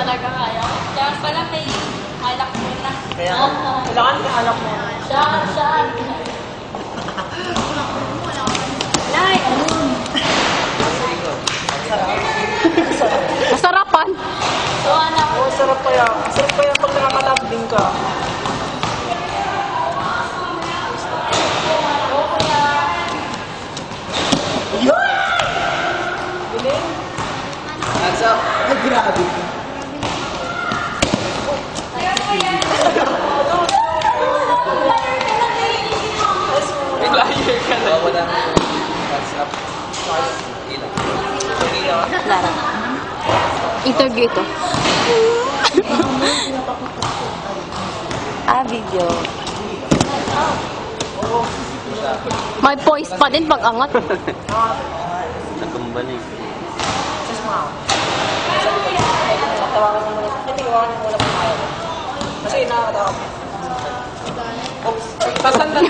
talaga kaya. Kaya pala may alak muna. Kaya, kailangan may alak mo. Siya. Nay! Masarapan. So, anak. Oo, sarap kaya. Sarap kaya pag nakakalabding ka. Biling? Hands up. Ay, grabe. May liar ka na. Wala. Hands up. Stars. Ilan. Ilan. Lara. Interview ito. Video. May poise pa din pag angat. Nagkumbalik. Yes, ma'am. Tawagan mo muna. Hindi, tawagan mo muna kung ayaw. Kasi nakakatawa. Oops. Sasan na.